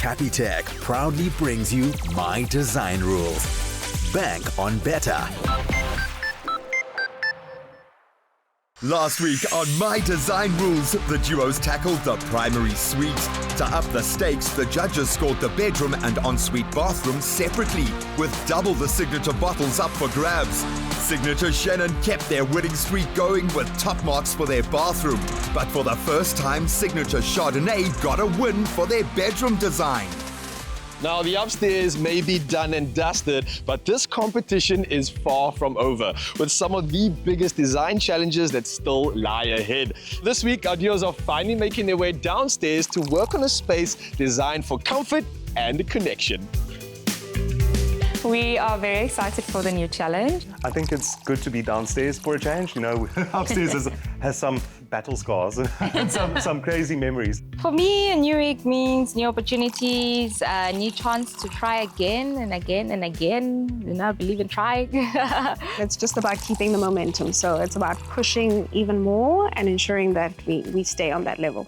Capitec proudly brings you My Design Rules. Bank on better. Last week on My Design Rules, the duos tackled the primary suite. To up the stakes, the judges scored the bedroom and ensuite bathroom separately, with double the signature bottles up for grabs. Signature Shannon kept their winning streak going with top marks for their bathroom. But for the first time, Signature Chardonnay got a win for their bedroom design. Now, the upstairs may be done and dusted, but this competition is far from over, with some of the biggest design challenges that still lie ahead. This week, our duos are finally making their way downstairs to work on a space designed for comfort and connection. We are very excited for the new challenge. I think it's good to be downstairs for a change. You know, upstairs has some battle scars and some crazy memories. For me, a new week means new opportunities, a new chance to try again and again and again. You know, I believe in trying. It's just about keeping the momentum. So it's about pushing even more and ensuring that we stay on that level.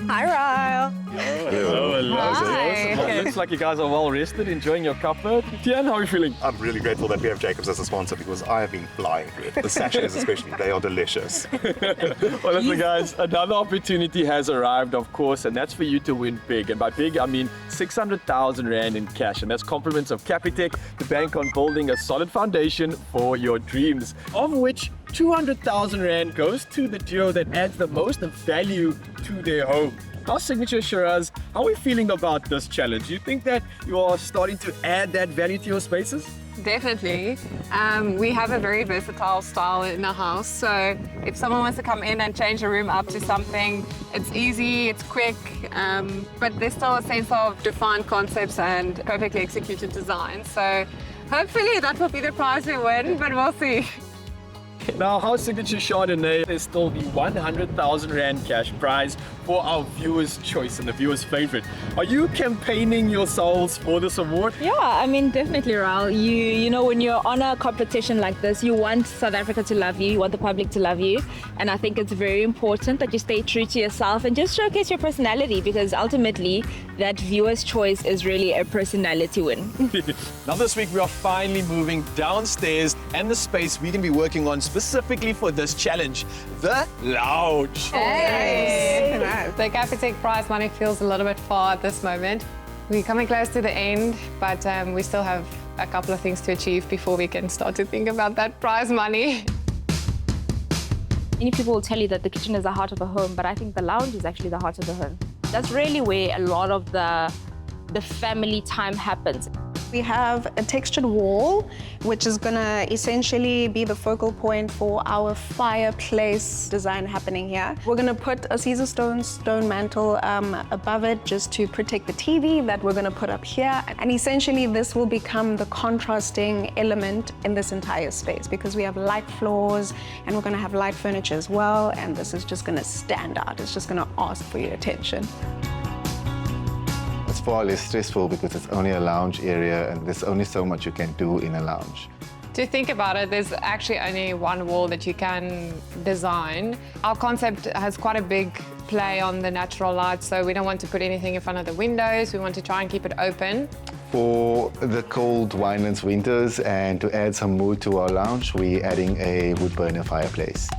Hi, Ryle. Hello. Hi. Well, it looks like you guys are well rested, enjoying your cupboard. Tian, how are you feeling? I'm really grateful that we have Jacobs as a sponsor because I have been flying through it. The sachets especially, they are delicious. Well, listen, guys, another opportunity has arrived, of course, and that's for you to win big. And by big, I mean 600,000 Rand in cash. And that's compliments of Capitec, the bank on building a solid foundation for your dreams, of which 200,000 Rand goes to the duo that adds the most value to their home. Our Signature Shiraz, how are we feeling about this challenge? Do you think that you are starting to add that value to your spaces? Definitely. We have a very versatile style in our house, so if someone wants to come in and change a room up to something, it's easy, it's quick, but there's still a sense of defined concepts and perfectly executed design. So hopefully that will be the prize we win, but we'll see. Now, our Signature Chardonnay is still the 100,000 Rand cash prize for our viewers' choice and the viewers' favorite. Are you campaigning yourselves for this award? Yeah, I mean, definitely, Raul. You know, when you're on a competition like this, you want South Africa to love you, you want the public to love you. And I think it's very important that you stay true to yourself and just showcase your personality, because ultimately, that viewer's choice is really a personality win. Now, this week, we are finally moving downstairs and the space we're going to be working on specifically for this challenge, the lounge. Hey! The Capitec prize money feels a little bit far at this moment. We're coming close to the end, but we still have a couple of things to achieve before we can start to think about that prize money. Many people will tell you that the kitchen is the heart of a home, but I think the lounge is actually the heart of the home. That's really where a lot of the family time happens. We have a textured wall, which is going to essentially be the focal point for our fireplace design happening here. We're going to put a Caesar stone mantle above it just to protect the TV that we're going to put up here. And essentially, this will become the contrasting element in this entire space because we have light floors and we're going to have light furniture as well. And this is just going to stand out. It's just going to ask for your attention. It's far less stressful because it's only a lounge area and there's only so much you can do in a lounge. To think about it, there's actually only one wall that you can design. Our concept has quite a big play on the natural light, so we don't want to put anything in front of the windows. We want to try and keep it open. For the cold winelands winters and to add some mood to our lounge, we're adding a wood burner fireplace.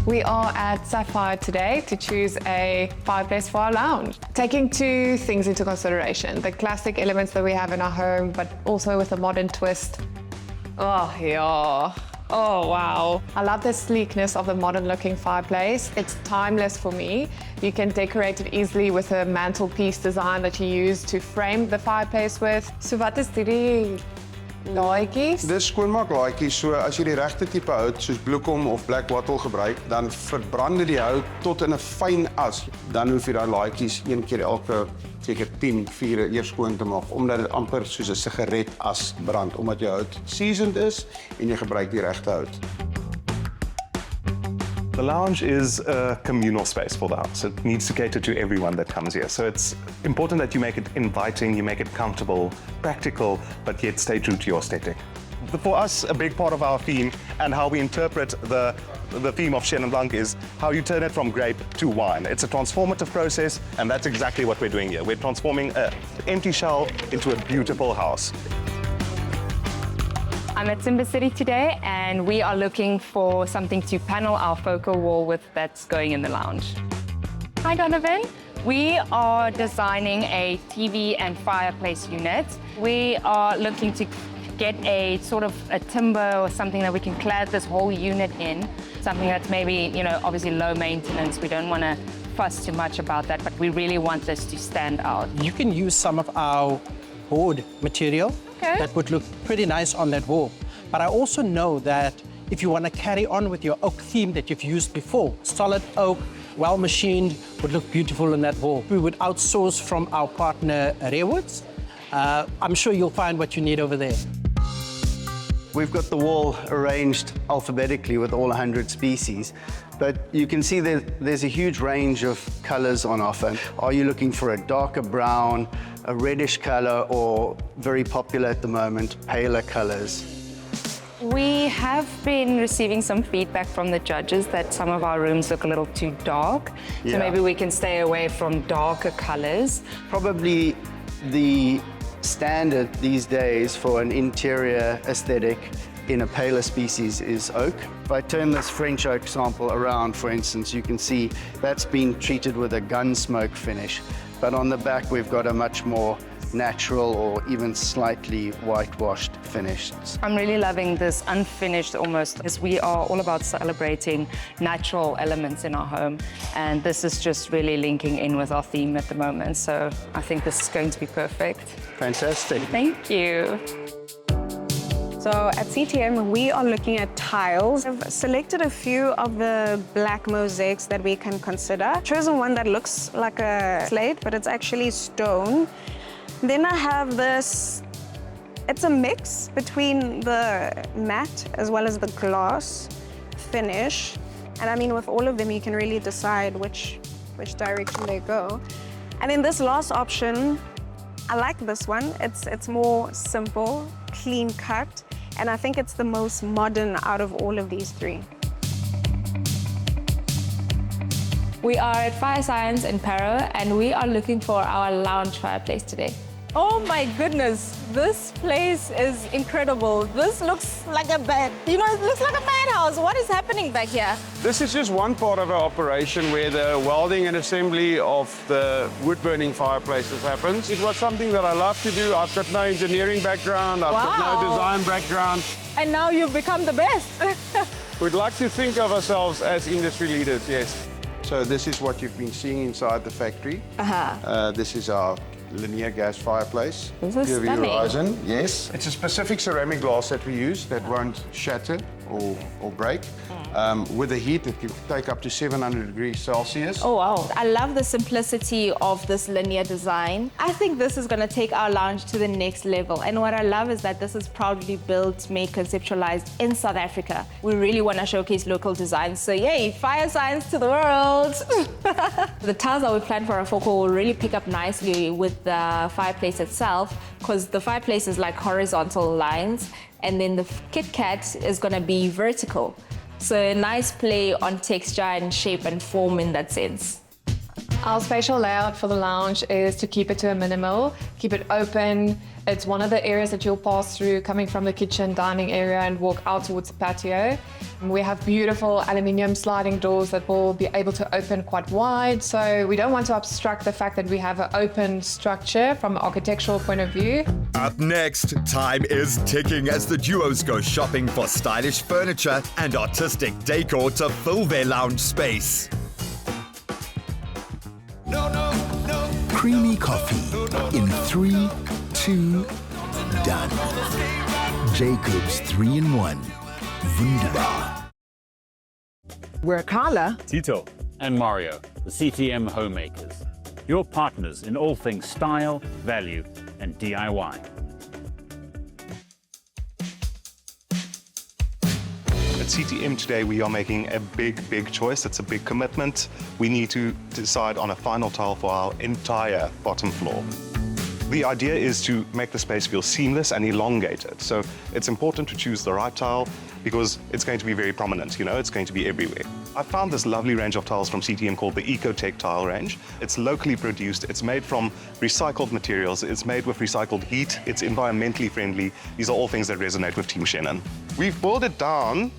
We are at Sapphire today to choose a fireplace for our lounge. Taking two things into consideration, the classic elements that we have in our home, but also with a modern twist. Oh, yeah. Oh, wow. I love the sleekness of the modern looking fireplace. It's timeless for me. You can decorate it easily with a mantelpiece design that you use to frame the fireplace with. So wat is die laaitjies? Dis skoonmaaklaaitjies, so as jy die regte tipe hout soos bloekom of black wattle gebruik, dan verbrand dit die hout tot in 'n fyn as. Dan hoef jy daai laaitjies een keer elke seker 10 vure eers skoon te maak, omdat dit amper soos 'n sigaret as brand, omdat jou hout seasoned is en jy gebruik die regte hout. The lounge is a communal space for the house. It needs to cater to everyone that comes here. So it's important that you make it inviting, you make it comfortable, practical, but yet stay true to your aesthetic. For us, a big part of our theme and how we interpret the theme of Chenin Blanc is how you turn it from grape to wine. It's a transformative process, and that's exactly what we're doing here. We're transforming an empty shell into a beautiful house. I'm at Timber City today, and we are looking for something to panel our focal wall with that's going in the lounge. Hi, Donovan. We are designing a TV and fireplace unit. We are looking to get a sort of a timber or something that we can clad this whole unit in. Something that's maybe, obviously low maintenance. We don't want to fuss too much about that, but we really want this to stand out. You can use some of our board material that would look pretty nice on that wall. But I also know that if you want to carry on with your oak theme that you've used before, solid oak, well machined, would look beautiful on that wall. We would outsource from our partner Rewoods. I'm sure you'll find what you need over there. We've got the wall arranged alphabetically with all 100 species, but you can see that there's a huge range of colors on offer. Are you looking for a darker brown, a reddish color, or very popular at the moment, paler colors? We have been receiving some feedback from the judges that some of our rooms look a little too dark, so maybe we can stay away from darker colors. Probably the standard these days for an interior aesthetic in a paler species is oak. If I turn this French oak sample around, for instance, you can see that's been treated with a gun smoke finish. But on the back, we've got a much more natural or even slightly whitewashed finish. I'm really loving this unfinished almost, as we are all about celebrating natural elements in our home. And this is just really linking in with our theme at the moment. So I think this is going to be perfect. Fantastic. Thank you. So at CTM, we are looking at tiles. I've selected a few of the black mosaics that we can consider. Chosen one that looks like a slate, but it's actually stone. Then I have this, it's a mix between the matte as well as the gloss finish. And I mean, with all of them, you can really decide which direction they go. And then this last option, I like this one. It's more simple, clean cut, and I think it's the most modern out of all of these three. We are at Fire Science in Paro, and we are looking for our lounge fireplace today. Oh my goodness, this place is incredible. This looks like a bed. It looks like a madhouse. What is happening back here? This is just one part of our operation where the welding and assembly of the wood-burning fireplaces happens. It was something that I love to do. I've got no engineering background, I've got no design background. And now you've become the best. We'd like to think of ourselves as industry leaders, yes. So this is what you've been seeing inside the factory. This is our linear gas fireplace. This is stunning. Horizon, yes. It's a specific ceramic glass that we use that won't shatter or break. With the heat, it can take up to 700 degrees Celsius. Oh, wow. I love the simplicity of this linear design. I think this is going to take our lounge to the next level. And what I love is that this is proudly built, made, conceptualized in South Africa. We really want to showcase local designs. So yay, Fire Science to the world. The tiles that we planned for our focal will really pick up nicely with the fireplace itself, because the fireplace is like horizontal lines, and then the Kit Kat is going to be vertical. So a nice play on texture and shape and form in that sense. Our spatial layout for the lounge is to keep it to a minimal, keep it open. It's one of the areas that you'll pass through coming from the kitchen dining area and walk out towards the patio. We have beautiful aluminium sliding doors that will be able to open quite wide. So we don't want to obstruct the fact that we have an open structure from an architectural point of view. Up next, time is ticking as the duos go shopping for stylish furniture and artistic decor to fill their lounge space. Creamy coffee in 3, 2, done. Jacob's 3-in-1. Wunderbar. We're Carla, Tito, and Mario, the CTM homemakers. Your partners in all things style, value, and DIY. At CTM today, we are making a big choice. It's a big commitment. We need to decide on a final tile for our entire bottom floor. The idea is to make the space feel seamless and elongated. So it's important to choose the right tile because it's going to be very prominent, you know, it's going to be everywhere. I found this lovely range of tiles from CTM called the EcoTech tile range. It's locally produced, it's made from recycled materials, it's made with recycled heat, it's environmentally friendly. These are all things that resonate with Team Shannon. We've boiled it down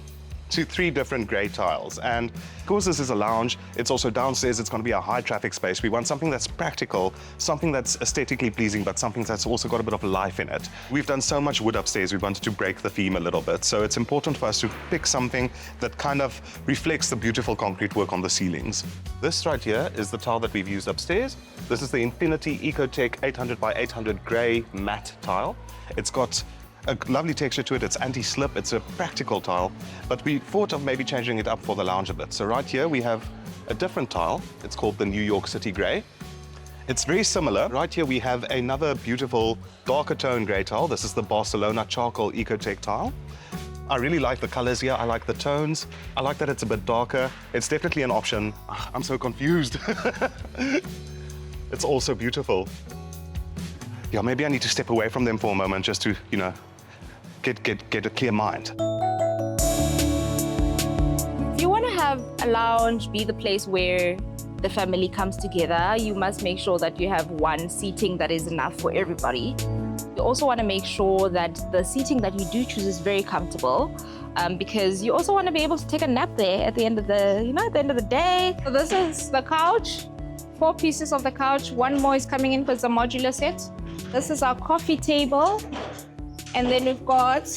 to 3 different grey tiles, and because this is a lounge, it's also downstairs, it's going to be a high traffic space. We want something that's practical, something that's aesthetically pleasing, but something that's also got a bit of life in it. We've done so much wood upstairs, we wanted to break the theme a little bit, so it's important for us to pick something that kind of reflects the beautiful concrete work on the ceilings. This right here is the tile that we've used upstairs. This is the Infinity EcoTech 800 by 800 grey matte tile. It's got a lovely texture to it, it's anti-slip, it's a practical tile, but we thought of maybe changing it up for the lounge a bit. So right here we have a different tile, it's called the New York City Grey. It's very similar. Right here we have another beautiful darker tone grey tile. This is the Barcelona Charcoal EcoTech tile. I really like the colors here, I like the tones, I like that it's a bit darker. It's definitely an option. I'm so confused. It's also beautiful. Yeah, maybe I need to step away from them for a moment just to, you know, get a clear mind. If you want to have a lounge be the place where the family comes together, you must make sure that you have one seating that is enough for everybody. You also want to make sure that the seating that you do choose is very comfortable, because you also want to be able to take a nap there at the end of the, you know, at the end of the day. So this is the couch, 4 pieces of the couch. 1 more is coming in because it's a modular set. This is our coffee table. And then we've got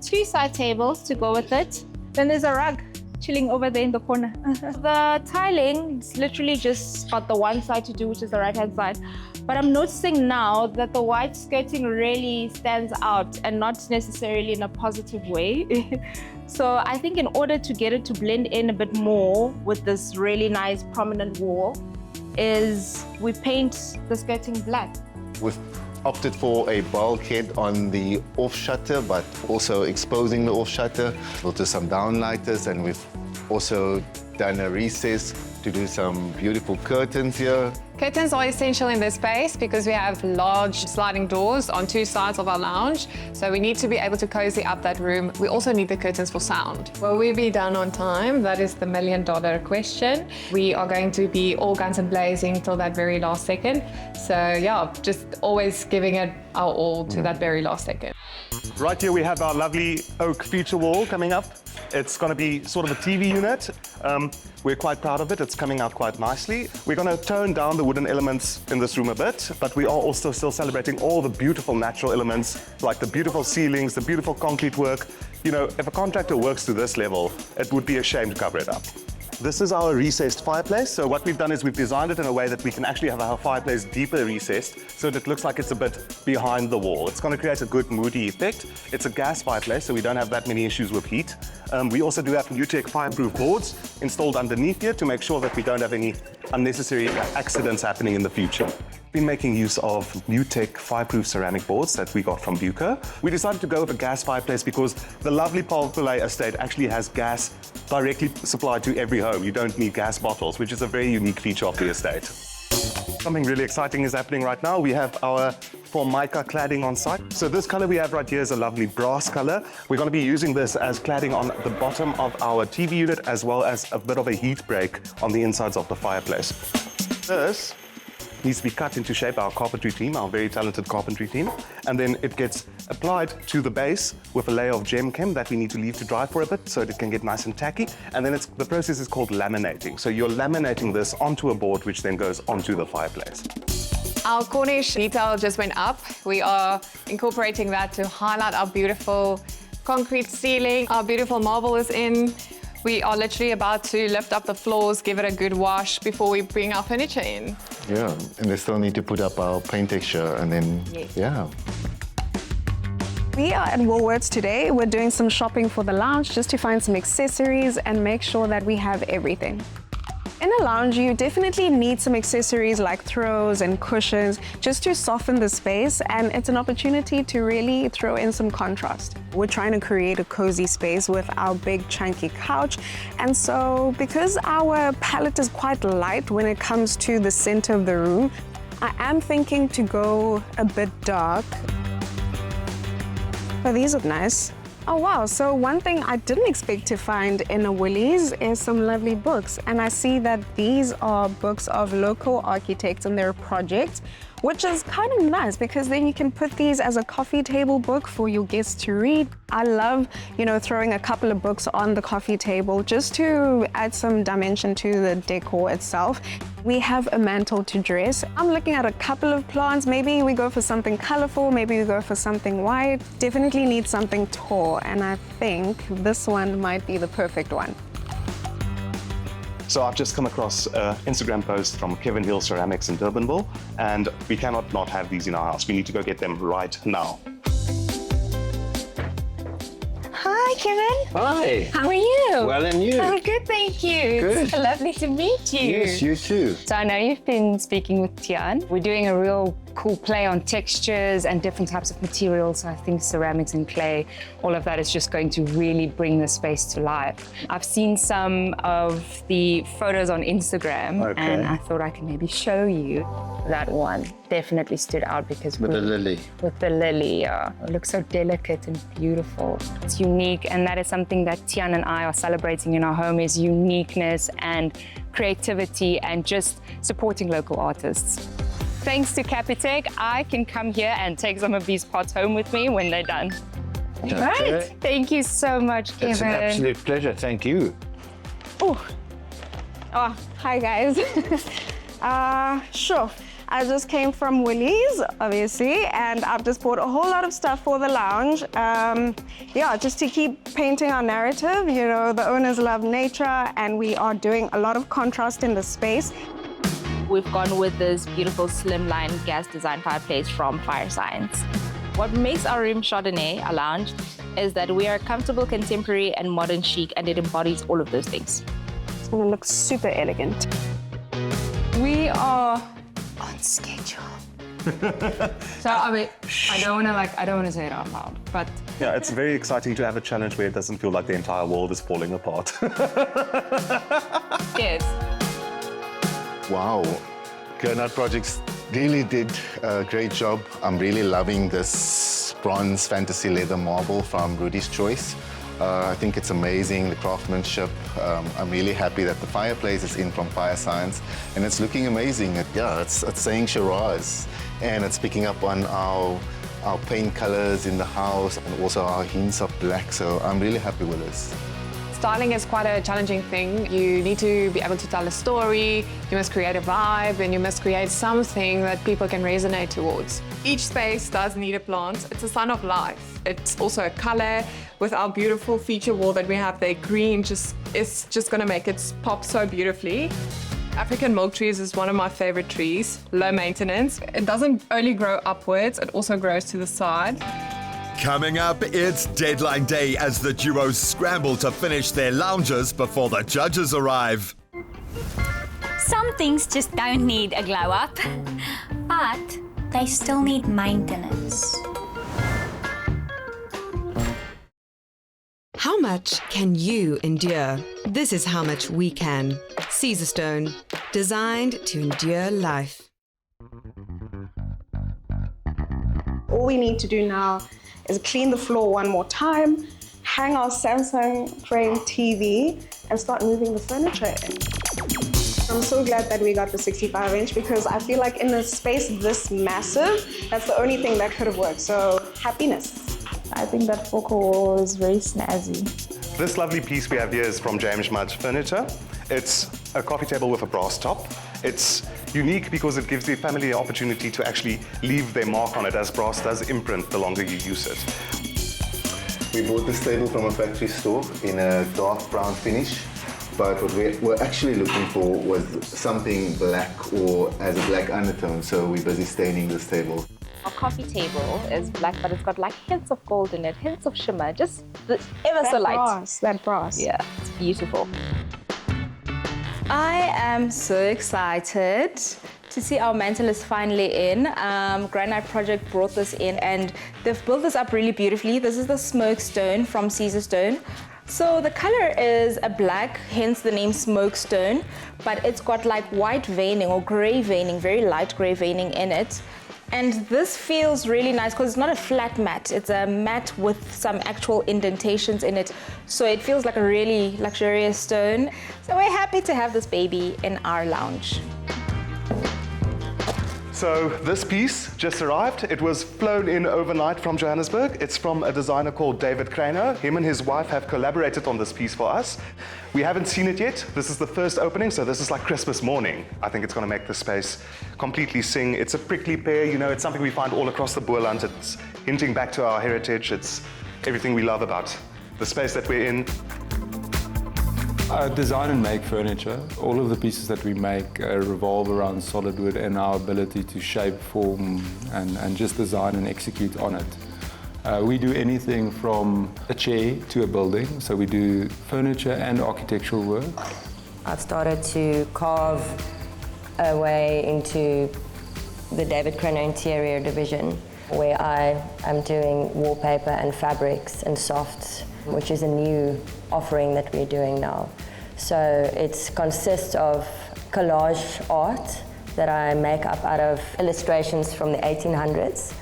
2 side tables to go with it. Then there's a rug chilling over there in the corner. The tiling is literally just got the one side to do, which is the right-hand side. But I'm noticing now that the white skirting really stands out and not necessarily in a positive way. So I think in order to get it to blend in a bit more with this really nice prominent wall is we paint the skirting black. We've opted for a bulkhead on the off shutter, but also exposing the off shutter. We'll do some downlighters, and we've also done a recess to do some beautiful curtains here. Curtains are essential in this space because we have large sliding doors on 2 sides of our lounge, so we need to be able to cozy up that room. We also need the curtains for sound. Will we be done on time? That is the million-dollar question. We are going to be all guns and blazing till that very last second. So yeah, just always giving it our all to that very last second. Right here we have our lovely oak feature wall coming up. It's going to be sort of a TV unit. We're quite proud of it. It's coming out quite nicely. We're going to tone down the wooden elements in this room a bit, but we are also still celebrating all the beautiful natural elements, like the beautiful ceilings, the beautiful concrete work. You know, if a contractor works to this level, it would be a shame to cover it up. This is our recessed fireplace. So what we've done is we've designed it in a way that we can actually have our fireplace deeper recessed so that it looks like it's a bit behind the wall. It's going to create a good moody effect. It's a gas fireplace, so we don't have that many issues with heat. We also do have NewTek fireproof boards installed underneath here to make sure that we don't have any unnecessary accidents happening in the future. Been making use of NewTek fireproof ceramic boards that we got from Decor. We decided to go with a gas fireplace because the lovely Palpulay estate actually has gas directly supplied to every home. You don't need gas bottles, which is a very unique feature of the estate. Something really exciting is happening right now. We have our Formica cladding on site. So this color we have right here is a lovely brass color. We're going to be using this as cladding on the bottom of our TV unit as well as a bit of a heat break on the insides of the fireplace. This needs to be cut into shape, our carpentry team, our very talented carpentry team, and then it gets applied to the base with a layer of gem chem that we need to leave to dry for a bit so that it can get nice and tacky, and then the process is called laminating. So you're laminating this onto a board which then goes onto the fireplace. Our Cornish detail just went up. We are incorporating that to highlight our beautiful concrete ceiling. Our beautiful marble is in. We are literally about to lift up the floors, give it a good wash before we bring our furniture in. Yeah, and they still need to put up our paint texture and then, yeah. We are at Woolworths today. We're doing some shopping for the lounge just to find some accessories and make sure that we have everything. In a lounge, you definitely need some accessories like throws and cushions just to soften the space, and it's an opportunity to really throw in some contrast. We're trying to create a cozy space with our big chunky couch, and so because our palette is quite light when it comes to the center of the room, I am thinking to go a bit dark. But these look nice. Oh wow, so one thing I didn't expect to find in a Woolies is some lovely books. And I see that these are books of local architects and their projects, which is kind of nice because then you can put these as a coffee table book for your guests to read. I love, throwing a couple of books on the coffee table just to add some dimension to the decor itself. We have a mantle to dress. I'm looking at a couple of plants. Maybe we go for something colorful, maybe we go for something white. Definitely need something tall, and I think this one might be the perfect one. So I've just come across an Instagram post from Kevin Hill Ceramics in Durbanville, and we cannot not have these in our house. We need to go get them right now. Hi, Kevin. Hi. How are you? Well, and you? I'm good, thank you. Good. It's lovely to meet you. Yes, you too. So I know you've been speaking with Tian. We're doing a real cool play on textures and different types of materials. I think ceramics and clay, all of that is just going to really bring the space to life. I've seen some of the photos on Instagram, and I thought I could maybe show you. That one definitely stood out because with the lily. With the lily, yeah. It looks so delicate and beautiful. It's unique, and that is something that Tian and I are celebrating in our home, is uniqueness and creativity and just supporting local artists. Thanks to Capitec, I can come here and take some of these pots home with me when they're done. Okay. Right. Thank you so much, Kevin. It's an absolute pleasure. Thank you. Oh, hi guys. Sure. I just came from Woolies, obviously, and I've just bought a whole lot of stuff for the lounge. Just to keep painting our narrative. The owners love nature, and we are doing a lot of contrast in the space. We've gone with this beautiful slimline gas design fireplace from Fire Science. What makes our room Chardonnay, our lounge, is that we are comfortable, contemporary, and modern chic, and it embodies all of those things. It's gonna look super elegant. We are on schedule. So I don't want to say it out loud, but yeah, it's very exciting to have a challenge where it doesn't feel like the entire world is falling apart. yes. Wow, Granite Projects really did a great job. I'm really loving this bronze fantasy leather marble from Rudy's Choice. I think it's amazing, the craftsmanship. I'm really happy that the fireplace is in from Fire Science, and it's looking amazing. It's saying Shiraz, and it's picking up on our paint colors in the house and also our hints of black, so I'm really happy with this. Styling is quite a challenging thing. You need to be able to tell a story, you must create a vibe, and you must create something that people can resonate towards. Each space does need a plant. It's a sign of life. It's also a color. With our beautiful feature wall that we have there, green is just gonna make it pop so beautifully. African milk trees is one of my favorite trees, low maintenance. It doesn't only grow upwards, it also grows to the side. Coming up, it's deadline day as the duos scramble to finish their lounges before the judges arrive. Some things just don't need a glow up, but they still need maintenance. How much can you endure? This is how much we can. Caesarstone, designed to endure life. All we need to do now is clean the floor one more time, hang our Samsung frame TV, and start moving the furniture in. I'm so glad that we got the 65-inch because I feel like in a space this massive, that's the only thing that could have worked, so happiness. I think that focal wall is very snazzy. This lovely piece we have here is from James Mudd Furniture. It's a coffee table with a brass top. It's unique because it gives the family the opportunity to actually leave their mark on it, as brass does imprint the longer you use it. We bought this table from a factory store in a dark brown finish, but what we were actually looking for was something black or has a black undertone, so we're busy staining this table. Our coffee table is black, but it's got like hints of gold in it, hints of shimmer, just ever so light. That brass. Yeah, it's beautiful. I am so excited to see our mantle is finally in. Granite Project brought this in and they've built this up really beautifully. This is the smoke stone from Caesarstone. So the color is a black, hence the name smokestone, but it's got like white veining or gray veining, very light gray veining in it. And this feels really nice because it's not a flat mat, it's a mat with some actual indentations in it. So it feels like a really luxurious stone. So we're happy to have this baby in our lounge. So this piece just arrived. It was flown in overnight from Johannesburg. It's from a designer called David Crano. Him and his wife have collaborated on this piece for us. We haven't seen it yet. This is the first opening, so this is like Christmas morning. I think it's going to make the space completely sing. It's a prickly pear, you know, it's something we find all across the Boerland. It's hinting back to our heritage. It's everything we love about the space that we're in. Design and make furniture. All of the pieces that we make revolve around solid wood and our ability to shape, form, and just design and execute on it. We do anything from a chair to a building, so we do furniture and architectural work. I've started to carve a way into the David Crano interior division, where I am doing wallpaper and fabrics and softs, which is a new offering that we're doing now. So it consists of collage art that I make up out of illustrations from the 1800s,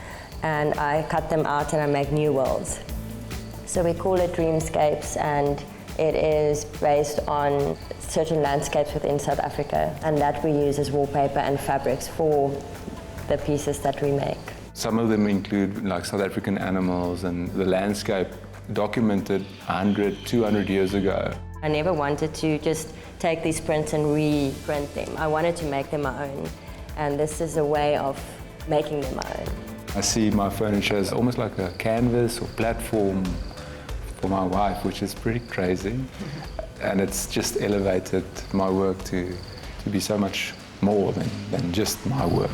and I cut them out and I make new worlds. So we call it Dreamscapes, and it is based on certain landscapes within South Africa, and that we use as wallpaper and fabrics for the pieces that we make. Some of them include like South African animals and the landscape documented 100, 200 years ago. I never wanted to just take these prints and reprint them. I wanted to make them my own, and this is a way of making them my own. I see my furniture as almost like a canvas or platform for my wife, which is pretty crazy. And it's just elevated my work to be so much more than just my work.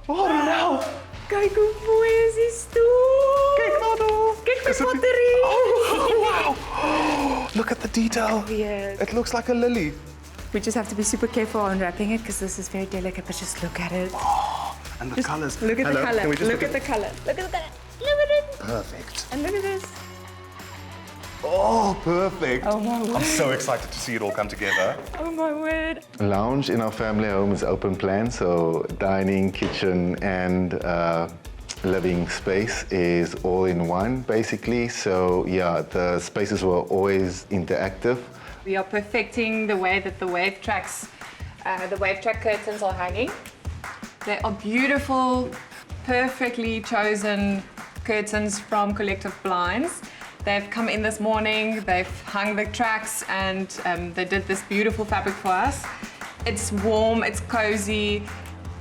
Oh, nou! Kijk hoe mooi is die stoel! Kijk nou dan! Kijk die batterie! Oh, wow! Look at the detail! Yes. It looks like a lily. We just have to be super careful on wrapping it because this is very delicate, but just look at it. Oh, and the just colors. Look at Hello? the color. Can we just Look at the color. Look at the color. Look at it. Perfect. And look at this. Oh, perfect. Oh my word. I'm so excited to see it all come together. Oh my word. Lounge in our family home is open plan, so dining, kitchen, and living space is all in one, basically. So yeah, the spaces were always interactive. We are perfecting the way that the wave track curtains are hanging. They are beautiful, perfectly chosen curtains from Collective Blinds. They've come in this morning, they've hung the tracks, and they did this beautiful fabric for us. It's warm, it's cozy.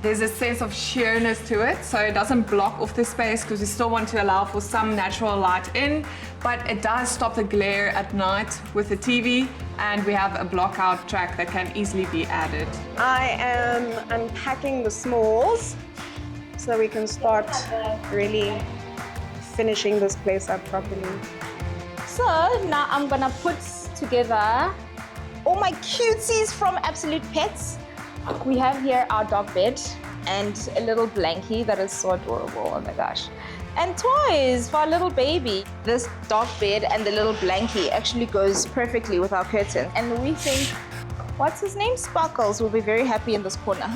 There's a sense of sheerness to it, so it doesn't block off the space because we still want to allow for some natural light in, but it does stop the glare at night with the TV, and we have a block-out track that can easily be added. I am unpacking the smalls so we can start really finishing this place up properly. So now I'm gonna put together all my cuties from Absolute Pets. We have here our dog bed and a little blankie that is so adorable, oh my gosh. And toys for our little baby. This dog bed and the little blankie actually goes perfectly with our curtain. And we think, what's his name? Sparkles will be very happy in this corner.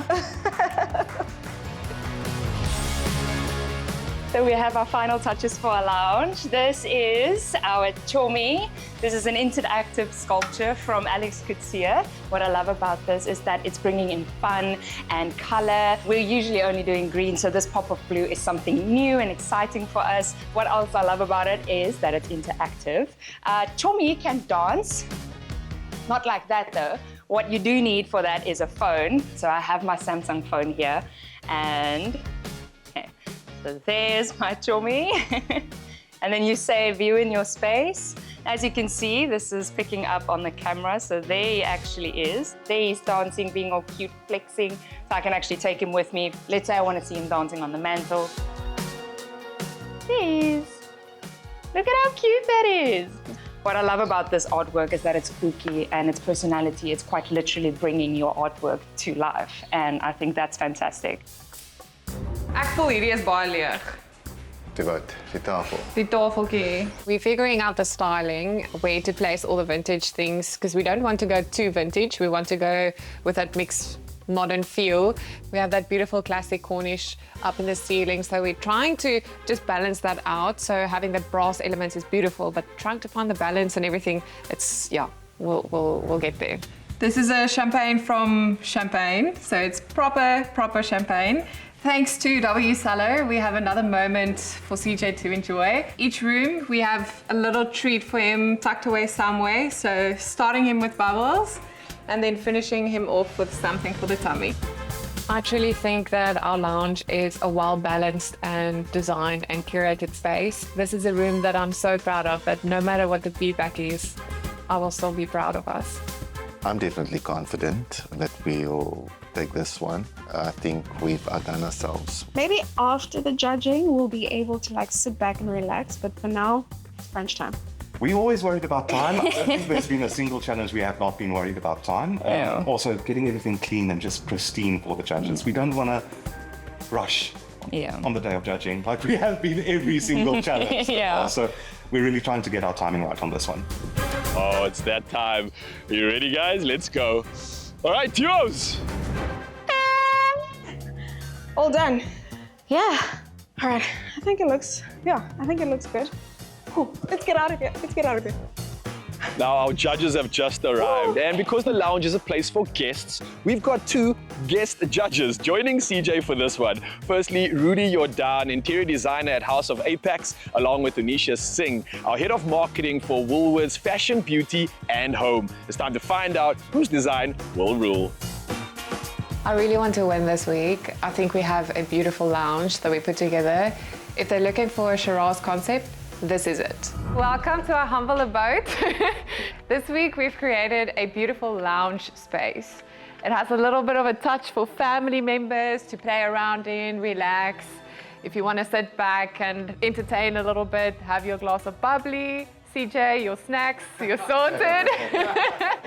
So we have our final touches for our lounge. This is our Chomi. This is an interactive sculpture from Alex Kutsia. What I love about this is that it's bringing in fun and color. We're usually only doing green, so this pop of blue is something new and exciting for us. What else I love about it is that it's interactive. Chomi can dance. Not like that though. What you do need for that is a phone. So I have my Samsung phone here, and so there's my Chomi. And then you say view in your space. As you can see, this is picking up on the camera, so there he actually is. There he's dancing, being all cute, flexing. So I can actually take him with me. Let's say I want to see him dancing on the mantle. There he is. Look at how cute that is. What I love about this artwork is that it's spooky and its personality. It's quite literally bringing your artwork to life. And I think that's fantastic. Ek voel hierdie is baie leeg. Die tafel. Die tafeltjie. We're figuring out the styling, where to place all the vintage things, because we don't want to go too vintage. We want to go with that mixed modern feel. We have that beautiful classic Cornish up in the ceiling, so we're trying to just balance that out. So having the brass elements is beautiful, but trying to find the balance and everything, it's, yeah, we'll get there. This is a champagne from Champagne, so it's proper champagne. Thanks to W Cellar, we have another moment for CJ to enjoy. Each room, we have a little treat for him tucked away somewhere. So starting him with bubbles and then finishing him off with something for the tummy. I truly think that our lounge is a well-balanced and designed and curated space. This is a room that I'm so proud of, that no matter what the feedback is, I will still be proud of us. I'm definitely confident that we'll take this one. I think we've outdone ourselves. Maybe after the judging, we'll be able to like sit back and relax, but for now, it's crunch time. We always worried about time. I don't think there's been a single challenge we have not been worried about time. Also, getting everything clean and just pristine for the judges. We don't want to rush on the day of judging, like we have been every single challenge. So we're really trying to get our timing right on this one. Oh, it's that time. Are you ready, guys? Let's go. All right, duos. All done. Yeah. All right. I think it looks good. Cool. Let's get out of here. Now, our judges have just arrived, and because the lounge is a place for guests, we've got 2 guest judges joining CJ for this one. Firstly, Rudy Jordan, interior designer at House of Apex, along with Anisha Singh, our head of marketing for Woolworths Fashion, Beauty and Home. It's time to find out whose design will rule. I really want to win this week. I think we have a beautiful lounge that we put together. If they're looking for a Shiraz concept, this is it. Welcome to our humble abode. This week we've created a beautiful lounge space. It has a little bit of a touch for family members to play around in, relax. If you want to sit back and entertain a little bit, have your glass of bubbly. CJ, your snacks, you're sorted.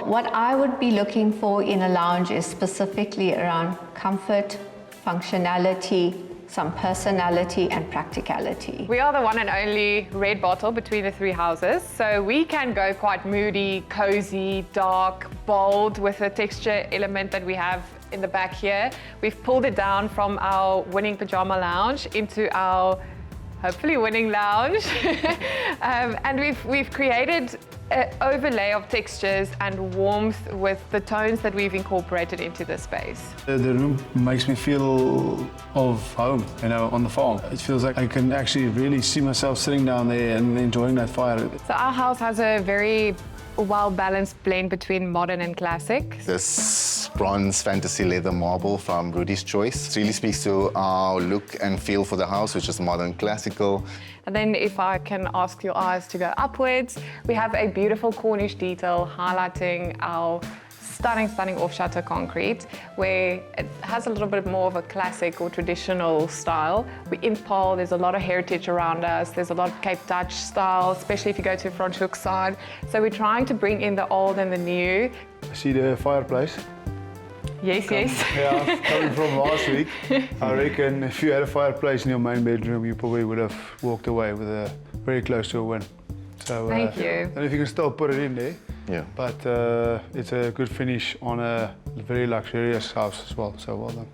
What I would be looking for in a lounge is specifically around comfort, functionality, some personality and practicality. We are the one and only red bottle between the 3 houses, so we can go quite moody, cozy, dark, bold with the texture element that we have in the back here. We've pulled it down from our winning pajama lounge into our hopefully winning lounge. And we've created an overlay of textures and warmth with the tones that we've incorporated into the space. The room makes me feel of home, on the farm. It feels like I can actually really see myself sitting down there and enjoying that fire. So our house has a very well-balanced blend between modern and classic. This bronze fantasy leather marble from Rudy's Choice really speaks to our look and feel for the house, which is modern classical. And then if I can ask your eyes to go upwards, we have a beautiful Cornish detail highlighting our stunning off-shutter concrete, where it has a little bit more of a classic or traditional style. We in Paarl, there's a lot of heritage around us. There's a lot of Cape Dutch style, especially if you go to Franschhoek side. So we're trying to bring in the old and the new. I see the fireplace. Yes. Yeah, coming from last week. I reckon if you had a fireplace in your main bedroom, you probably would have walked away with very close to a win. So, thank you. I don't know if you can still put it in there. Yeah. But it's a good finish on a very luxurious house as well, so well done.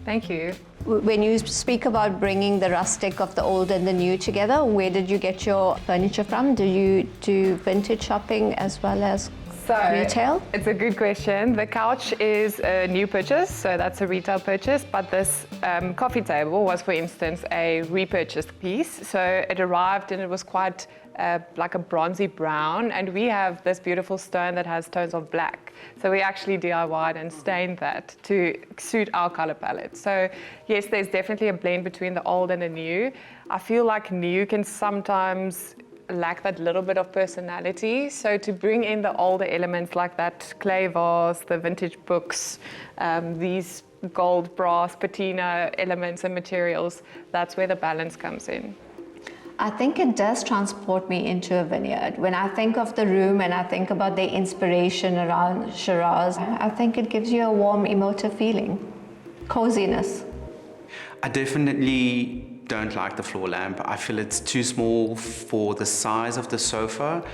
Thank you. When you speak about bringing the rustic of the old and the new together, where did you get your furniture from? Do you do vintage shopping as well as retail? It's a good question. The couch is a new purchase, so that's a retail purchase, but this coffee table was, for instance, a repurchased piece. So it arrived and it was quite like a bronzy brown, and we have this beautiful stone that has tones of black. So we actually DIY'd and stained that to suit our color palette. So yes, there's definitely a blend between the old and the new. I feel like new can sometimes lack that little bit of personality. So to bring in the older elements like that clay vase, the vintage books, these gold, brass, patina elements and materials, that's where the balance comes in. I think it does transport me into a vineyard. When I think of the room and I think about the inspiration around Shiraz, I think it gives you a warm, emotive feeling, coziness. I definitely don't like the floor lamp. I feel it's too small for the size of the sofa.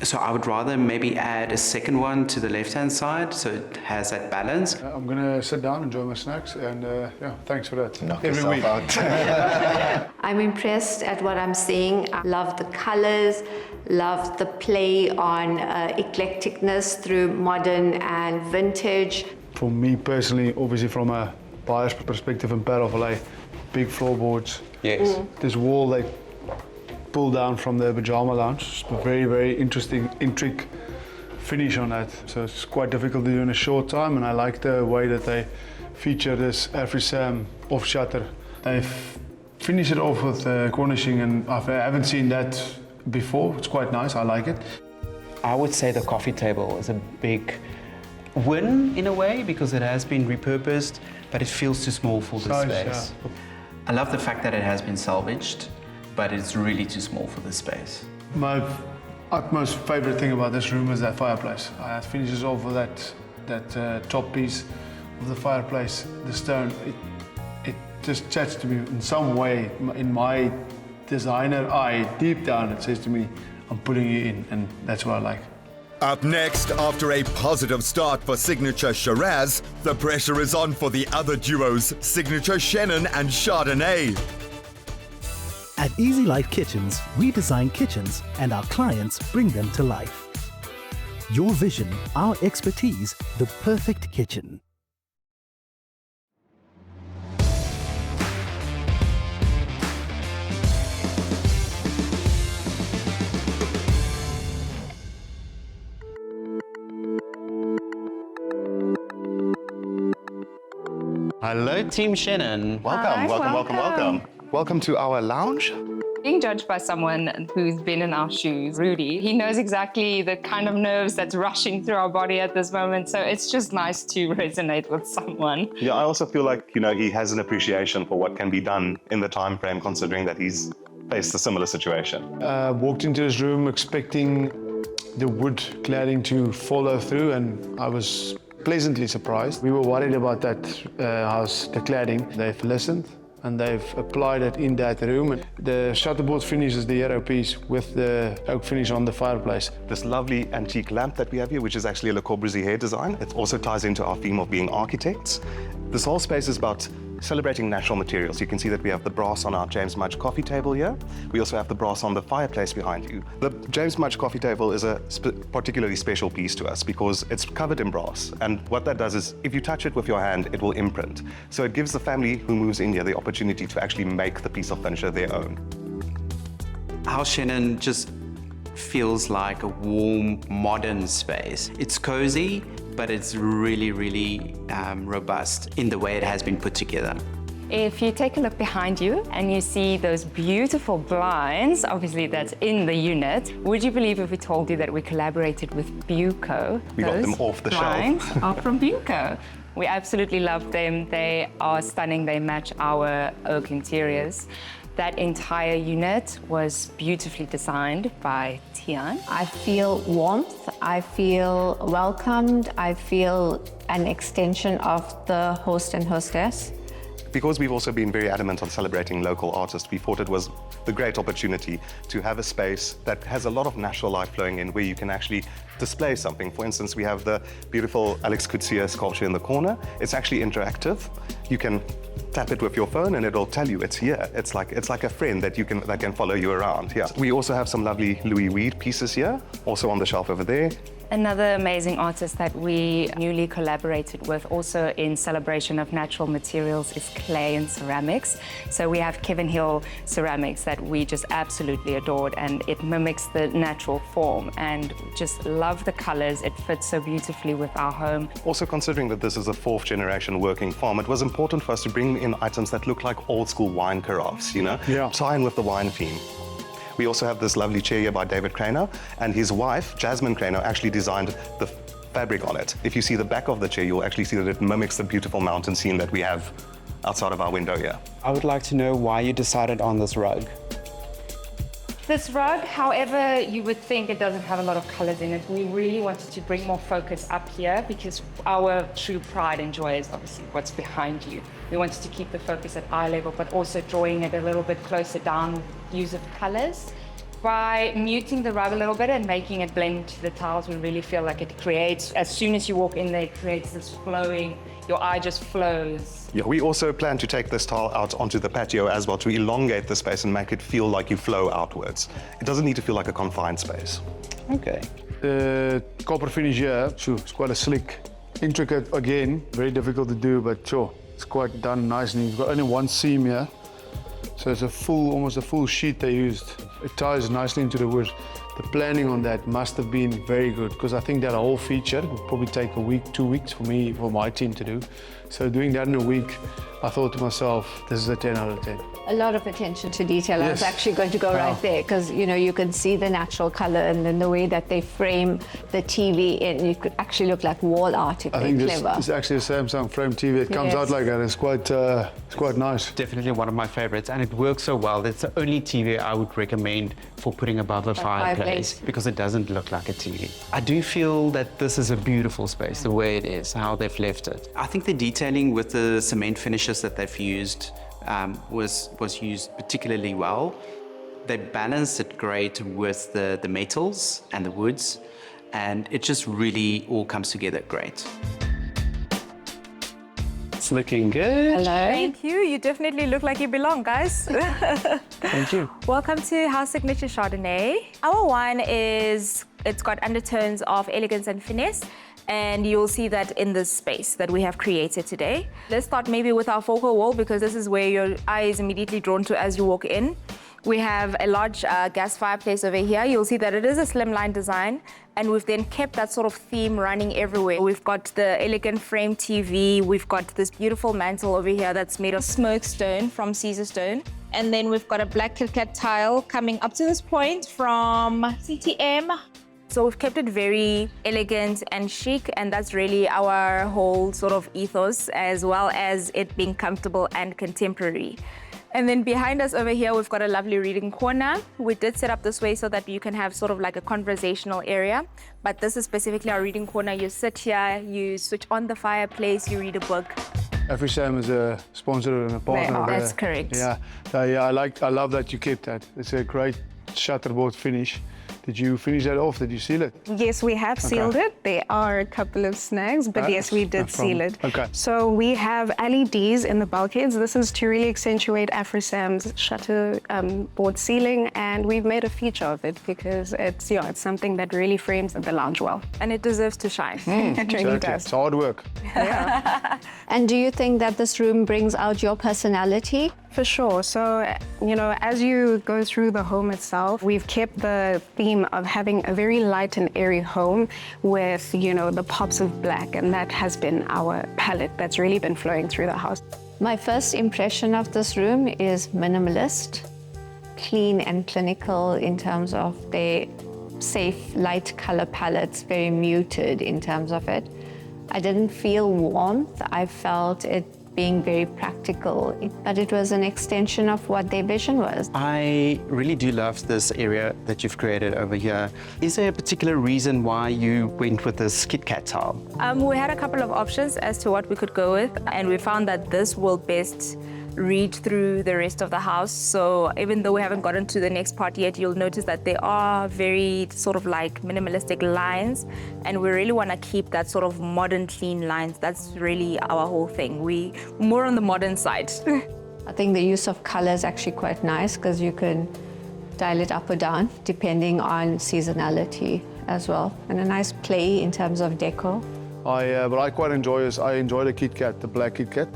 So I would rather maybe add a second one to the left-hand side so it has that balance. I'm going to sit down, enjoy my snacks, and yeah, thanks for that. Knock Every yourself week. out. I'm impressed at what I'm seeing. I love the colors, love the play on eclecticness through modern and vintage. For me personally, obviously from a buyer's perspective in Parel Valley, big floorboards. Yes. This wall they pull down from the pajama lounge. It's a very, very interesting, intricate finish on that. So it's quite difficult to do in a short time, and I like the way that they feature this Afrisam off shutter. They've finished it off with cornishing, and I haven't seen that before. It's quite nice, I like it. I would say the coffee table is a big win in a way because it has been repurposed, but it feels too small for the space. Yeah. I love the fact that it has been salvaged, but it's really too small for this space. My utmost favorite thing about this room is that fireplace. It finishes off with that top piece of the fireplace, the stone. It just chats to me in some way. In my designer eye, deep down, it says to me, I'm putting you in, and that's what I like. Up next, after a positive start for signature Shiraz, the pressure is on for the other duos, signature Shannon and Chardonnay. At Easy Life Kitchens, we design kitchens and our clients bring them to life. Your vision, our expertise, the perfect kitchen. Hello, Team Shannon. Welcome, welcome. Welcome to our lounge. Being judged by someone who's been in our shoes, Rudy, he knows exactly the kind of nerves that's rushing through our body at this moment. So it's just nice to resonate with someone. Yeah, I also feel like, he has an appreciation for what can be done in the time frame, considering that he's faced a similar situation. Walked into this room expecting the wood cladding to follow through, and I was pleasantly surprised. We were worried about that house, the cladding. They've listened and they've applied it in that room. The shutterboard finish is the yellow piece with the oak finish on the fireplace. This lovely antique lamp that we have here, which is actually a Le Corbusier design. It also ties into our theme of being architects. This whole space is about celebrating natural materials. You can see that we have the brass on our James Mudge coffee table here. We also have the brass on the fireplace behind you. The James Mudge coffee table is a particularly special piece to us because it's covered in brass. And what that does is, if you touch it with your hand, it will imprint. So it gives the family who moves in here the opportunity to actually make the piece of furniture their own. Our Shannon just feels like a warm, modern space. It's cozy, but it's really, really robust in the way it has been put together. If you take a look behind you and you see those beautiful blinds, obviously that's in the unit, would you believe if we told you that we collaborated with Buco? We got them off the blinds shelf. are from Buco. We absolutely love them. They are stunning. They match our oak interiors. That entire unit was beautifully designed by Tian. I feel warmth, I feel welcomed, I feel an extension of the host and hostess. Because we've also been very adamant on celebrating local artists, we thought it was the great opportunity to have a space that has a lot of natural light flowing in where you can actually display something. For instance, we have the beautiful Alex Coetzee sculpture in the corner. It's actually interactive. You can tap it with your phone and it'll tell you it's here. It's like a friend that can follow you around. Yeah. We also have some lovely Louis Weed pieces here, also on the shelf over there. Another amazing artist that we newly collaborated with, also in celebration of natural materials, is clay and ceramics. So we have Kevin Hill ceramics that we just absolutely adored, and it mimics the natural form, and just love the colors. It fits so beautifully with our home. Also, considering that this is a 4th generation working farm, it was important for us to bring in items that look like old school wine carafes, tie in with the wine theme. We also have this lovely chair here by David Craner, and his wife, Jasmine Craner, actually designed the fabric on it. If you see the back of the chair, you'll actually see that it mimics the beautiful mountain scene that we have outside of our window here. I would like to know why you decided on this rug. this rug, however you would think it doesn't have a lot of colors in it, we really wanted to bring more focus up here because our true pride and joy is obviously what's behind you. We wanted to keep the focus at eye level, but also drawing it a little bit closer down with use of colors. By muting the rug a little bit and making it blend to the tiles, we really feel like it creates, as soon as you walk in there, it creates this flowing, your eye just flows. Yeah, we also plan to take this tile out onto the patio as well to elongate the space and make it feel like you flow outwards. It doesn't need to feel like a confined space. Okay. The copper finish here, sure, it's quite a slick, intricate again, very difficult to do, but sure, it's quite done nicely. You've got only one seam here, so it's a full, almost a full sheet they used. It ties nicely into the wood. The planning on that must have been very good because I think that whole feature would probably take a week, 2 weeks for my team to do. So doing that in a week, I thought to myself, this is a 10 out of 10. A lot of attention to detail. Yes. I was actually going to go right there because, you know, you can see the natural color and then the way that they frame the TV in, it could actually look like wall art if I they're think clever. this is actually a Samsung frame TV. It comes out like that. It's quite nice. Definitely one of my favorites, and it works so well. It's the only TV I would recommend for putting above a fireplace because it doesn't look like a TV. I do feel that this is a beautiful space, the way it is, how they've left it. I think the detailing with the cement finishes that they've used was used particularly well. They balanced it great with the metals and the woods, and it just really all comes together great. It's looking good. Hello. Thank you. You definitely look like you belong, guys. Thank you. Welcome to House Signature Chardonnay. Our wine it's got undertones of elegance and finesse, and you'll see that in this space that we have created today. Let's start maybe with our focal wall because this is where your eye is immediately drawn to as you walk in. We have a large gas fireplace over here. You'll see that it is a slimline design, and we've then kept that sort of theme running everywhere. We've got the elegant frame TV. We've got this beautiful mantle over here that's made of smoked stone from Caesar stone. And then we've got a black KitKat tile coming up to this point from CTM. So we've kept it very elegant and chic, and that's really our whole sort of ethos, as well as it being comfortable and contemporary. And then behind us over here, we've got a lovely reading corner. We did set up this way so that you can have sort of like a conversational area, but this is specifically our reading corner. You sit here, you switch on the fireplace, you read a book. AfriSam is a sponsor and a partner. That's correct. Yeah, I love that you kept that. It's a great shutterboard finish. Did you finish that off? Did you seal it? Yes, we have sealed it. There are a couple of snags, but yes, we did seal it. Okay. So we have LEDs in the bulkheads. This is to really accentuate AfriSam's shutter board ceiling, and we've made a feature of it because it's something that really frames the lounge well. And it deserves to shine. It really does. It's hard work. And do you think that this room brings out your personality? For sure. So, as you go through the home itself, we've kept the theme of having a very light and airy home with, the pops of black, and that has been our palette that's really been flowing through the house. My first impression of this room is minimalist, clean and clinical in terms of their safe light color palettes, very muted in terms of it. I didn't feel warmth. I felt it being very practical, but it was an extension of what their vision was. I really do love this area that you've created over here. Is there a particular reason why you went with this KitKat tile? We had a couple of options as to what we could go with, and we found that this will best read through the rest of the house. So even though we haven't gotten to the next part yet, you'll notice that there are very sort of like minimalistic lines, and we really want to keep that sort of modern clean lines. That's really our whole thing. We're more on the modern side. I think the use of color is actually quite nice because you can dial it up or down depending on seasonality as well, and a nice play in terms of decor. What I quite enjoy is I enjoy the KitKat, the black KitKat.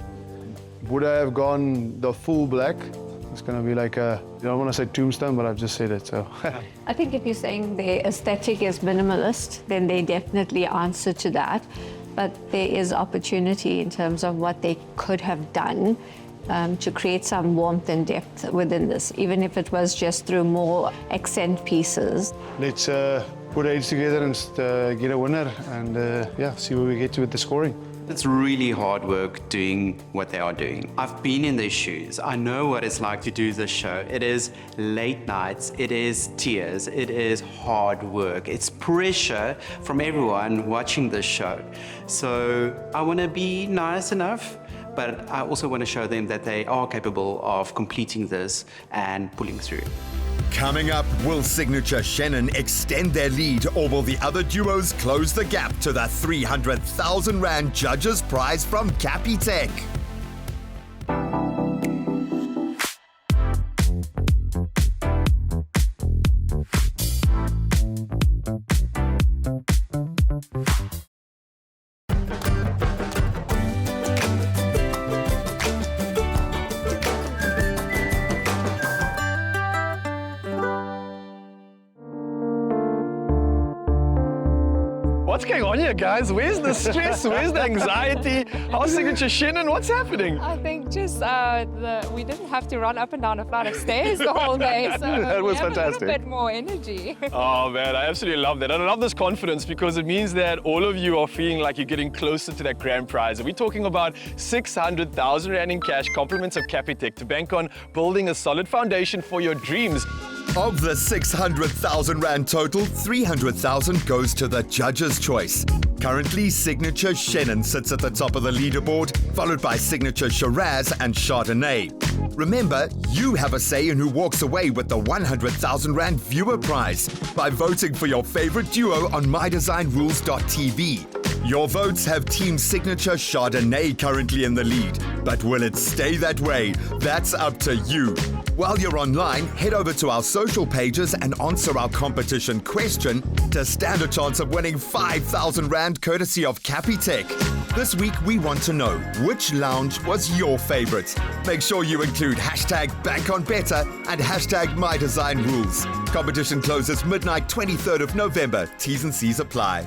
Would I have gone the full black? It's going to be like I don't want to say tombstone, but I've just said it, so. I think if you're saying the aesthetic is minimalist, then they definitely answer to that. But there is opportunity in terms of what they could have done to create some warmth and depth within this, even if it was just through more accent pieces. Let's put heads together and get a winner and yeah, see where we get to with the scoring. It's really hard work doing what they are doing. I've been in their shoes. I know what it's like to do this show. It is late nights, it is tears, it is hard work. It's pressure from everyone watching this show. So I want to be nice enough, but I also want to show them that they are capable of completing this and pulling through. Coming up, will signature Shannon extend their lead, or will the other duos close the gap to the 300,000 Rand Judges Prize from Capitec? What's going on here, guys? Where's the stress? Where's the anxiety? How's signature Shannon? What's happening? I think just we didn't have to run up and down a flight of stairs the whole day, so That was we have fantastic. a little bit more energy. Oh man, I absolutely love that. And I love this confidence because it means that all of you are feeling like you're getting closer to that grand prize. And we're talking about 600,000 Rand in cash, compliments of Capitec, to bank on building a solid foundation for your dreams. Of the 600,000 Rand total, 300,000 goes to the judge's choice. Currently, signature Shannon sits at the top of the leaderboard, followed by signature Shiraz and Chardonnay. Remember, you have a say in who walks away with the 100,000 Rand viewer prize by voting for your favorite duo on mydesignrules.tv. Your votes have team signature Chardonnay currently in the lead, but will it stay that way? That's up to you. While you're online, head over to our social pages and answer our competition question to stand a chance of winning 5,000 Rand courtesy of Capitec. This week, we want to know which lounge was your favorite. Make sure you include hashtag #BankonBetter and hashtag #MyDesignRules. Competition closes midnight 23rd of November. T's and C's apply.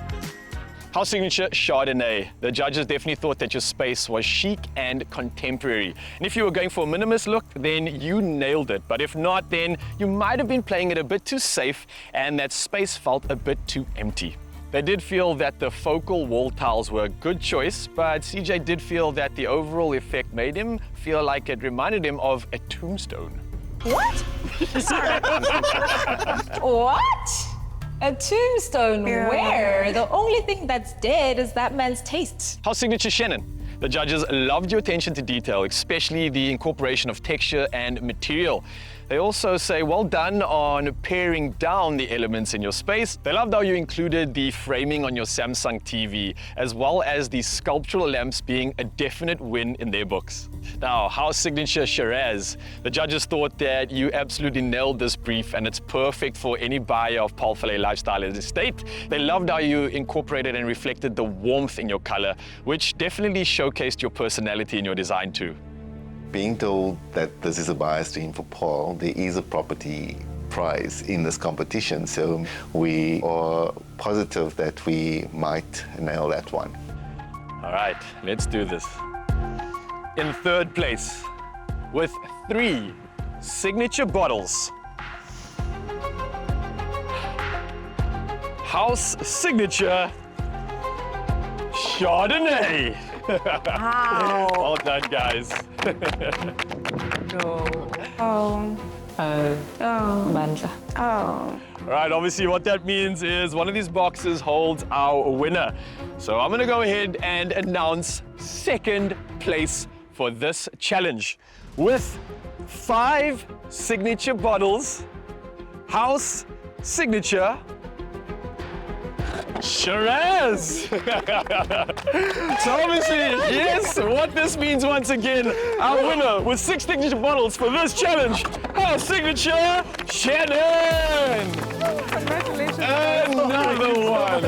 House signature Chardonnay. The judges definitely thought that your space was chic and contemporary. And if you were going for a minimalist look, then you nailed it. But if not, then you might have been playing it a bit too safe and that space felt a bit too empty. They did feel that the focal wall tiles were a good choice, but CJ did feel that the overall effect made him feel like it reminded him of a tombstone. What? Sorry. What? A tombstone where? The only thing that's dead is that man's taste. House signature Shannon. The judges loved your attention to detail, especially the incorporation of texture and material. They also say well done on paring down the elements in your space. They loved how you included the framing on your Samsung TV, as well as the sculptural lamps being a definite win in their books. Now, house signature Shiraz. The judges thought that you absolutely nailed this brief and it's perfect for any buyer of Paul Filet Lifestyle Estate. They loved how you incorporated and reflected the warmth in your color, which definitely showcased your personality in your design too. Being told that this is a buyer's dream for Paul, there is a property prize in this competition, so we are positive that we might nail that one. All right, let's do this. In third place, with 3 signature bottles, house signature Chardonnay. Wow. Well done, guys. All right, obviously what that means is one of these boxes holds our winner. So I'm gonna go ahead and announce second place for this challenge with 5 signature bottles, house signature Shiraz! So obviously, yes, what this means once again, our winner with 6 signature bottles for this challenge, our signature Shannon! Congratulations! Another one!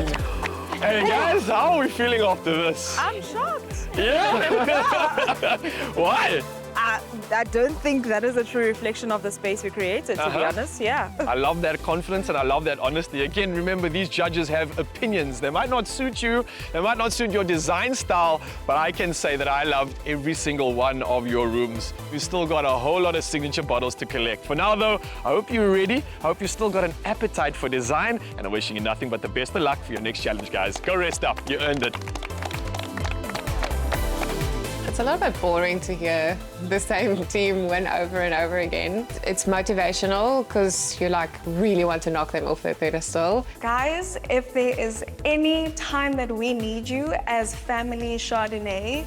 Hey guys, how are we feeling after this? I'm shocked. Yeah? Why? I don't think that is a true reflection of the space we created, to be honest. Yeah. I love that confidence and I love that honesty. Again, remember, these judges have opinions. They might not suit you, they might not suit your design style, but I can say that I loved every single one of your rooms. We've still got a whole lot of signature bottles to collect. For now though, I hope you're ready. I hope you still got an appetite for design, and I'm wishing you nothing but the best of luck for your next challenge, guys. Go rest up, you earned it. It's a little bit boring to hear the same team win over and over again. It's motivational because you like really want to knock them off their pedestal. Guys, if there is any time that we need you as family Chardonnay,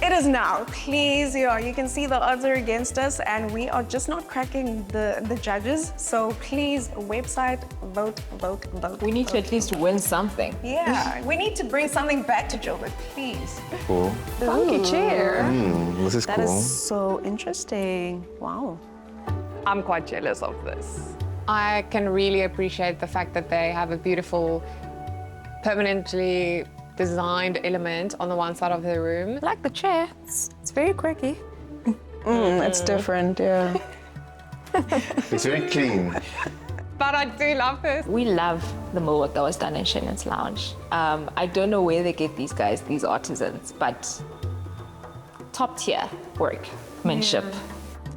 it is now. Please, you can see the odds are against us and we are just not cracking the judges. So please, website, vote, vote, vote. We need to at least win something. Yeah, we need to bring something back to Joburg, please. Cool. Funky chair. This is That cool. is so interesting. Wow. I'm quite jealous of this. I can really appreciate the fact that they have a beautiful, permanently designed element on the one side of the room. I like the chair. It's very quirky. It's different, yeah. It's very clean. But I do love this. We love the millwork that was done in Shannon's lounge. I don't know where they get these guys, these artisans, but top tier workmanship.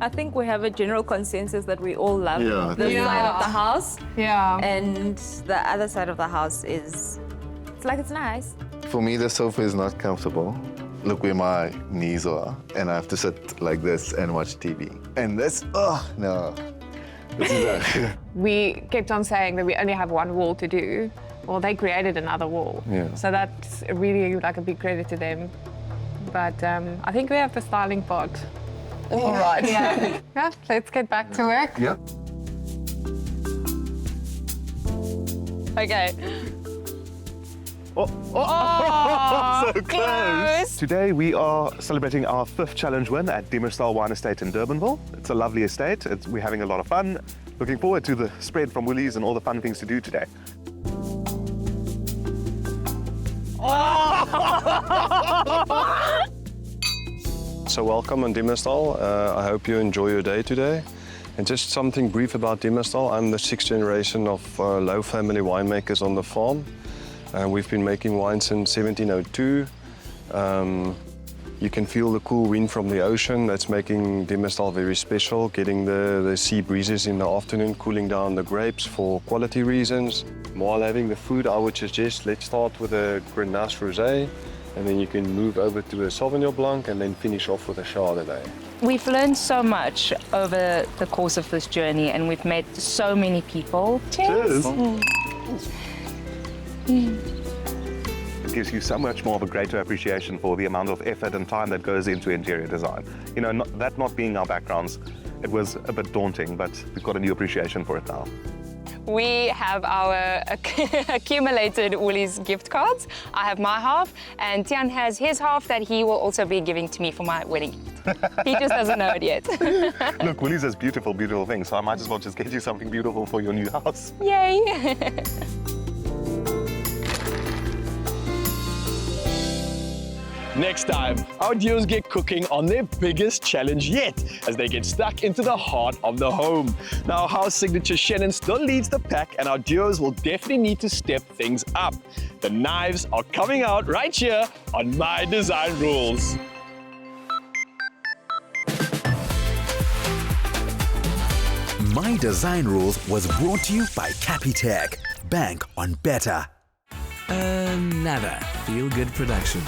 I think we have a general consensus that we all love this side of the house. Yeah. And the other side of the house is, it's nice. For me, the sofa is not comfortable. Look where my knees are, and I have to sit like this and watch TV. And this, oh, no. This is We kept on saying that we only have one wall to do. Well, they created another wall. Yeah. So that's really like a big credit to them. But I think we have the styling part. All right. Yeah. Yeah, let's get back to work. Yeah. Okay. So close. Today we are celebrating our 5th challenge win at Demerstal Wine Estate in Durbanville. It's a lovely estate. We're having a lot of fun. Looking forward to the spread from Woolies and all the fun things to do today. So welcome on Demerstal. I hope you enjoy your day today. And just something brief about Demerstal. I'm the 6th generation of Low family winemakers on the farm. We've been making wine since 1702. You can feel the cool wind from the ocean. That's making Demerstal very special, getting the sea breezes in the afternoon, cooling down the grapes for quality reasons. While having the food, I would suggest let's start with a Grenache Rosé, and then you can move over to a Sauvignon Blanc and then finish off with a Chardonnay. We've learned so much over the course of this journey, and we've met so many people. Cheers. It gives you so much more of a greater appreciation for the amount of effort and time that goes into interior design. You know, that not being our backgrounds, it was a bit daunting, but we've got a new appreciation for it now. We have our accumulated Woolies gift cards. I have my half, and Tian has his half that he will also be giving to me for my wedding gift. He just doesn't know it yet. Look, Woolies has beautiful, beautiful things, so I might as well just get you something beautiful for your new house. Yay! Next time, our duos get cooking on their biggest challenge yet as they get stuck into the heart of the home. Now, house signature Shannon still leads the pack, and our duos will definitely need to step things up. The knives are coming out right here on My Design Rules. My Design Rules was brought to you by Capitec. Bank on better. Never. Feel Good production.